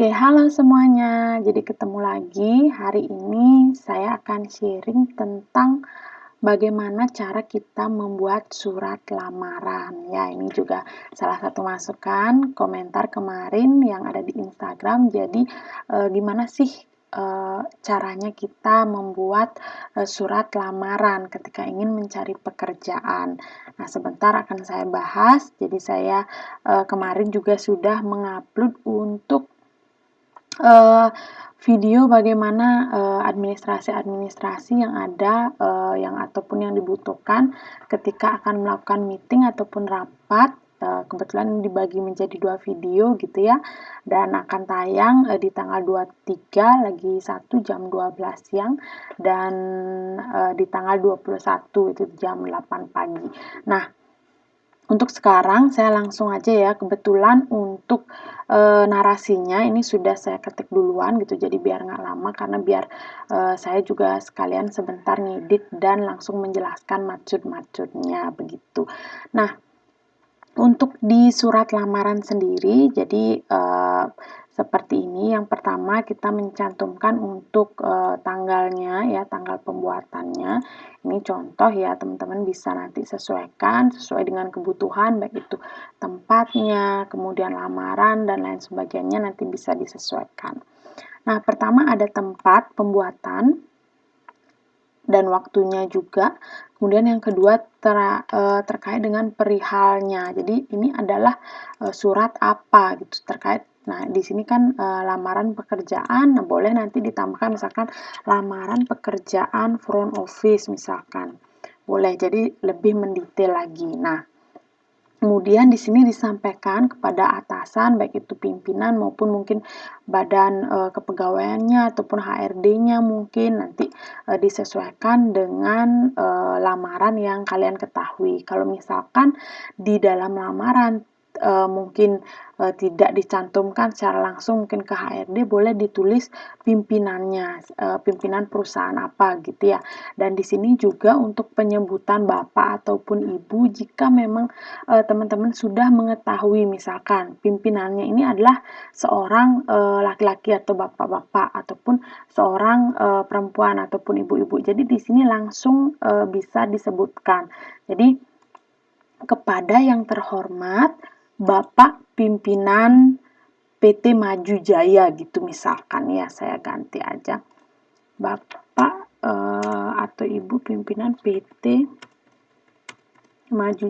Oke, halo semuanya. Jadi ketemu lagi. Hari ini saya akan sharing tentang bagaimana cara kita membuat surat lamaran. Ya, ini juga salah satu masukan komentar kemarin yang ada di Instagram. Jadi, gimana sih caranya kita membuat surat lamaran ketika ingin mencari pekerjaan. Nah, sebentar akan saya bahas. Jadi saya kemarin juga sudah mengupload untuk Eee, video bagaimana, administrasi-administrasi yang ada, yang ataupun yang dibutuhkan ketika akan melakukan meeting ataupun rapat, kebetulan dibagi menjadi 2 video gitu ya, dan akan tayang, di tanggal 23 lagi satu jam 12 siang dan, di tanggal 21 itu jam 8 pagi. Nah, untuk sekarang saya langsung aja ya, kebetulan untuk, narasinya ini sudah saya ketik duluan gitu, jadi biar nggak lama karena biar, saya juga sekalian sebentar ngedit dan langsung menjelaskan maksud-maksudnya begitu. Nah, untuk di surat lamaran sendiri, jadi, seperti ini, yang pertama kita mencantumkan untuk, tanggalnya ya, tanggal pembuatannya. Ini contoh ya, teman-teman bisa nanti sesuaikan sesuai dengan kebutuhan, baik itu tempatnya, kemudian lamaran, dan lain sebagainya nanti bisa disesuaikan. Nah, pertama ada tempat pembuatan dan waktunya juga. Kemudian yang kedua terkait dengan perihalnya. Jadi ini adalah surat apa gitu terkait. Nah, di sini kan lamaran pekerjaan, nah boleh nanti ditambahkan misalkan lamaran pekerjaan front office misalkan. Boleh, jadi lebih mendetail lagi. Nah, kemudian di sini disampaikan kepada atasan, baik itu pimpinan maupun mungkin badan kepegawaiannya ataupun HRD-nya mungkin nanti disesuaikan dengan lamaran yang kalian ketahui. Kalau misalkan di dalam lamaran mungkin tidak dicantumkan secara langsung mungkin ke HRD, boleh ditulis pimpinannya, pimpinan perusahaan apa gitu ya. Dan di sini juga untuk penyebutan bapak ataupun ibu jika memang teman-teman sudah mengetahui misalkan pimpinannya ini adalah seorang laki-laki atau bapak-bapak ataupun seorang perempuan ataupun ibu-ibu. Jadi di sini langsung bisa disebutkan. Jadi kepada yang terhormat Bapak Pimpinan PT Maju Jaya gitu misalkan ya, saya ganti aja. Bapak atau Ibu Pimpinan PT Maju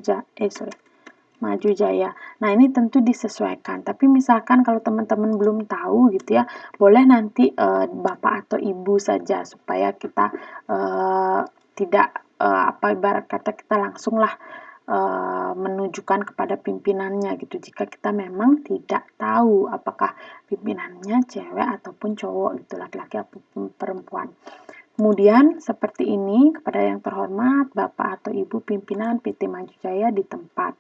Jaya. Nah, ini tentu disesuaikan. Tapi misalkan kalau teman-teman belum tahu gitu ya, boleh nanti bapak atau ibu saja supaya kita tidak ibarat kata kita langsunglah menunjukkan kepada pimpinannya gitu. Jika kita memang tidak tahu apakah pimpinannya cewek ataupun cowok gitu, laki-laki ataupun perempuan. Kemudian seperti ini, kepada yang terhormat Bapak atau Ibu pimpinan PT Maju Jaya di tempat.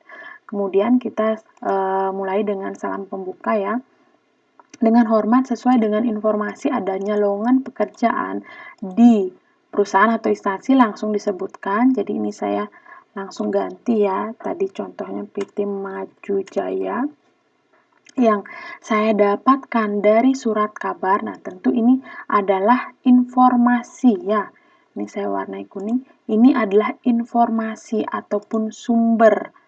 Kemudian kita mulai dengan salam pembuka ya. Dengan hormat sesuai dengan informasi adanya lowongan pekerjaan di perusahaan atau instansi langsung disebutkan. Jadi ini saya langsung ganti ya. Tadi contohnya PT Maju Jaya yang saya dapatkan dari surat kabar. Nah, tentu ini adalah informasi ya. Ini saya warnai kuning. Ini adalah informasi ataupun sumber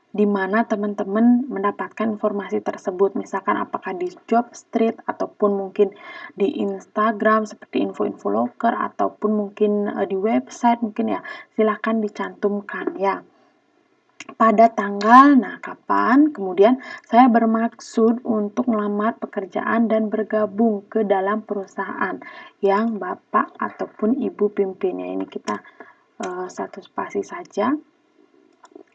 di mana teman-teman mendapatkan informasi tersebut. Misalkan apakah di Jobstreet ataupun mungkin di Instagram seperti info-info loker ataupun mungkin di website mungkin ya. Silahkan dicantumkan ya. Pada tanggal, nah kapan, kemudian saya bermaksud untuk melamar pekerjaan dan bergabung ke dalam perusahaan yang Bapak ataupun Ibu pimpinnya. Ini kita satu spasi saja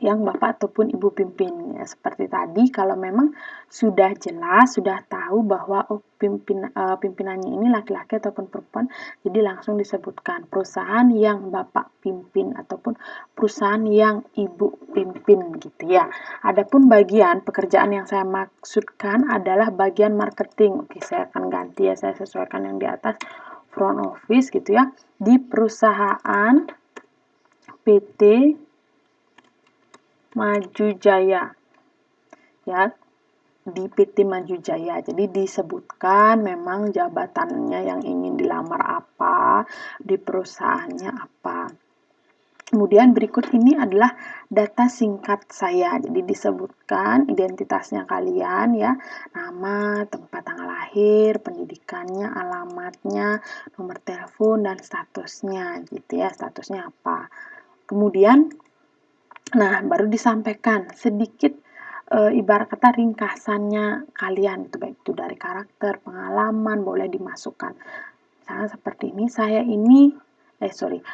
yang Bapak ataupun Ibu pimpin. Ya, seperti tadi, kalau memang sudah jelas, sudah tahu bahwa pimpinannya ini laki-laki ataupun perempuan, jadi langsung disebutkan perusahaan yang Bapak pimpin ataupun perusahaan yang Ibu pimpin gitu ya. Adapun bagian pekerjaan yang saya maksudkan adalah bagian marketing. Oke, saya akan ganti ya, saya sesuaikan yang di atas front office gitu ya. Di perusahaan PT Maju Jaya. Ya. di PT Maju Jaya. Jadi disebutkan memang jabatannya yang ingin dilamar apa, di perusahaannya apa. Kemudian berikut ini adalah data singkat saya. Jadi disebutkan identitasnya kalian ya, nama, tempat tanggal lahir, pendidikannya, alamatnya, nomor telepon dan statusnya gitu ya, statusnya apa. Kemudian nah baru disampaikan sedikit ibarat kata ringkasannya kalian itu, baik itu dari karakter, pengalaman boleh dimasukkan. Misalnya seperti ini,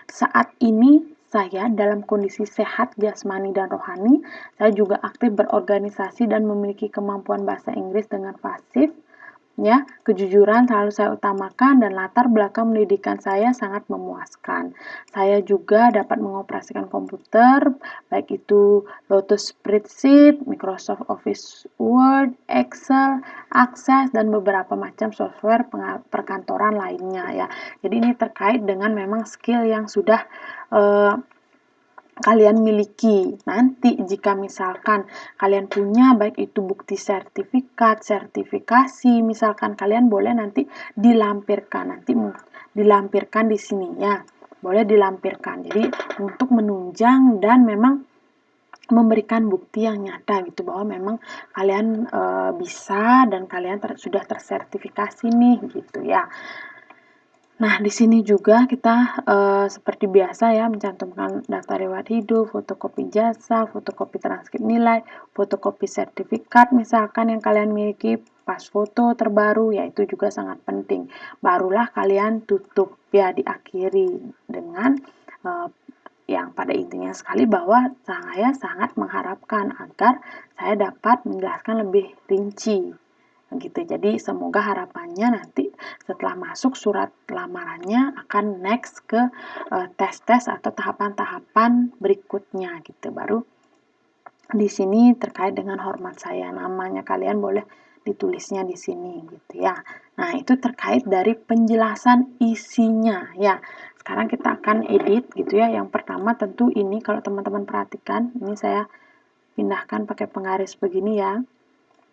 saat ini saya dalam kondisi sehat jasmani dan rohani, saya juga aktif berorganisasi dan memiliki kemampuan bahasa Inggris dengan fasih. Ya, kejujuran selalu saya utamakan dan latar belakang pendidikan saya sangat memuaskan. Saya juga dapat mengoperasikan komputer, baik itu Lotus Spreadsheet, Microsoft Office Word, Excel, Access, dan beberapa macam software perkantoran lainnya ya. Jadi ini terkait dengan memang skill yang sudah kalian miliki. Nanti jika misalkan kalian punya baik itu bukti sertifikat, sertifikasi, misalkan kalian boleh nanti dilampirkan, dilampirkan di sini ya. Boleh dilampirkan. Jadi untuk menunjang dan memang memberikan bukti yang nyata gitu bahwa memang kalian bisa dan kalian sudah tersertifikasi nih gitu ya. Nah, di sini juga kita seperti biasa ya mencantumkan data riwayat hidup, fotokopi jasa, fotokopi transkrip nilai, fotokopi sertifikat misalkan yang kalian miliki, pas foto terbaru, ya itu juga sangat penting. Barulah kalian tutup ya, diakhiri dengan yang pada intinya sekali bahwa saya sangat mengharapkan agar saya dapat menjelaskan lebih rinci gitu. Jadi semoga harapannya nanti setelah masuk surat lamarannya akan next ke tes-tes atau tahapan-tahapan berikutnya gitu. Baru di sini terkait dengan hormat saya, namanya kalian boleh ditulisnya di sini gitu ya. Nah, itu terkait dari penjelasan isinya ya. Sekarang kita akan edit gitu ya. Yang pertama tentu ini kalau teman-teman perhatikan, ini saya pindahkan pakai penggaris begini ya.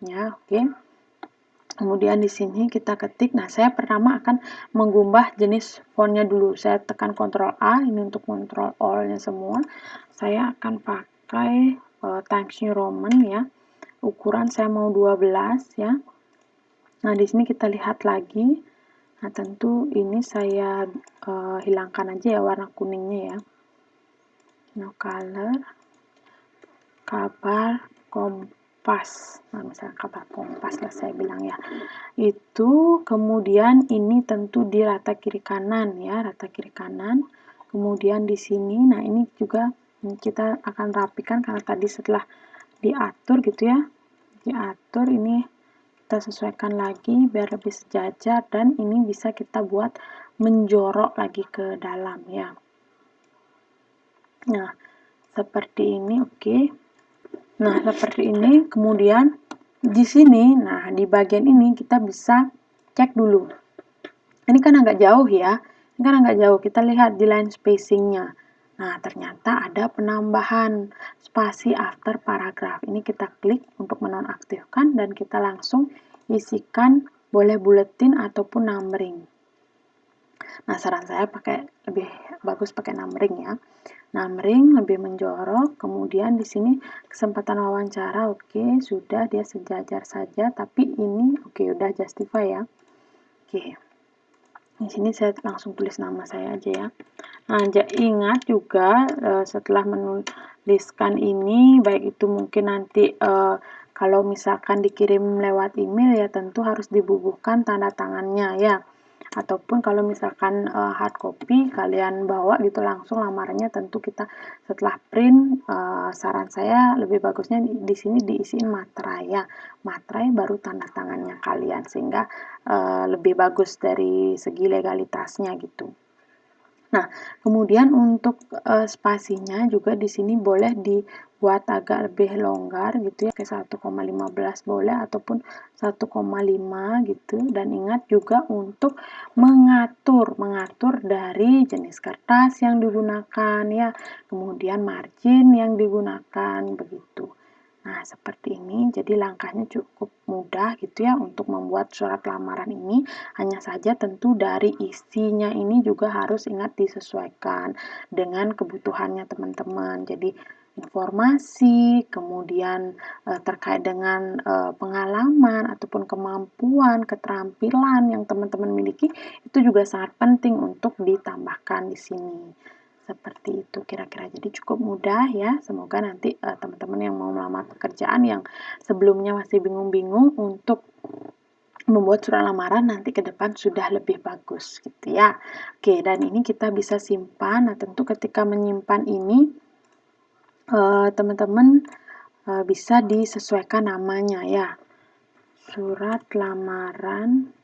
Ya, oke. Kemudian di sini kita ketik, nah saya pertama akan menggubah jenis fontnya dulu. Saya tekan Ctrl A, ini untuk kontrol all-nya semua. Saya akan pakai Times New Roman ya. Ukuran saya mau 12 ya. Nah, di sini kita lihat lagi. Nah, tentu ini saya hilangkan aja ya warna kuningnya ya. No color, kabar, Kompas. Nah, misalnya kabar Kompas lah saya bilang ya. Itu kemudian ini tentu di rata kiri kanan ya, rata kiri kanan. Kemudian di sini, nah ini juga kita akan rapikan karena tadi setelah diatur gitu ya. Diatur ini kita sesuaikan lagi biar lebih sejajar dan ini bisa kita buat menjorok lagi ke dalam ya. Nah, seperti ini oke. Nah, seperti ini. Kemudian di sini, nah di bagian ini kita bisa cek dulu. Ini kan agak jauh ya. Ini kan agak jauh. Kita lihat di line spacing-nya. Nah, ternyata ada penambahan spasi after paragraph. Ini kita klik untuk menonaktifkan dan kita langsung isikan boleh buletin ataupun numbering. Nah, saran saya lebih bagus pakai numbering ya. Numbering lebih menjorok, kemudian di sini kesempatan wawancara, oke, sudah dia sejajar saja, tapi ini oke, udah justify ya. Oke. Di sini saya langsung tulis nama saya aja ya. Nah, ingat juga setelah menuliskan ini, baik itu mungkin nanti kalau misalkan dikirim lewat email ya tentu harus dibubuhkan tanda tangannya ya. Ataupun kalau misalkan hard copy kalian bawa gitu langsung lamarannya, tentu kita setelah print saran saya lebih bagusnya di sini diisiin materai ya, materai baru tanda tangannya kalian sehingga lebih bagus dari segi legalitasnya gitu. Nah, kemudian untuk spasinya juga di sini boleh dibuat agak lebih longgar gitu ya, kayak 1,15 boleh ataupun 1,5 gitu. Dan ingat juga untuk mengatur dari jenis kertas yang digunakan ya, kemudian margin yang digunakan begitu. Nah, Nah, seperti ini, jadi langkahnya cukup mudah gitu ya untuk membuat surat lamaran ini, hanya saja tentu dari isinya ini juga harus ingat disesuaikan dengan kebutuhannya teman-teman. Jadi informasi, kemudian terkait dengan pengalaman ataupun kemampuan, keterampilan yang teman-teman miliki itu juga sangat penting untuk ditambahkan di sini. Seperti itu kira-kira. Jadi cukup mudah ya, semoga nanti, teman-teman yang mau melamar pekerjaan yang sebelumnya masih bingung-bingung untuk membuat surat lamaran nanti ke depan sudah lebih bagus gitu ya. Oke, dan ini kita bisa simpan. Nah, tentu ketika menyimpan ini, teman-teman, bisa disesuaikan namanya ya. Surat lamaran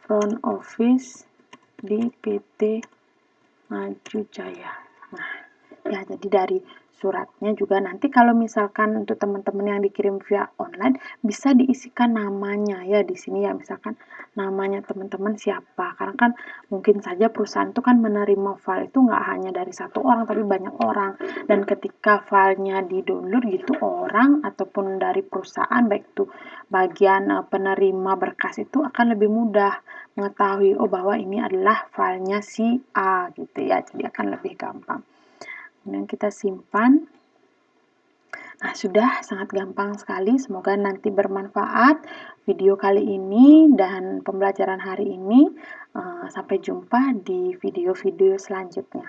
front office di PT Maju Jaya. Nah, ya jadi dari suratnya juga nanti kalau misalkan untuk teman-teman yang dikirim via online bisa diisikan namanya ya di sini ya, misalkan namanya teman-teman siapa, karena kan mungkin saja perusahaan itu kan menerima file itu nggak hanya dari satu orang tapi banyak orang, dan ketika filenya di-download gitu orang ataupun dari perusahaan baik itu bagian penerima berkas itu akan lebih mudah mengetahui oh bahwa ini adalah filenya si A gitu ya, jadi akan lebih gampang. Kemudian kita simpan. Nah, sudah sangat gampang sekali. Semoga nanti bermanfaat video kali ini dan pembelajaran hari ini. Sampai jumpa di video-video selanjutnya.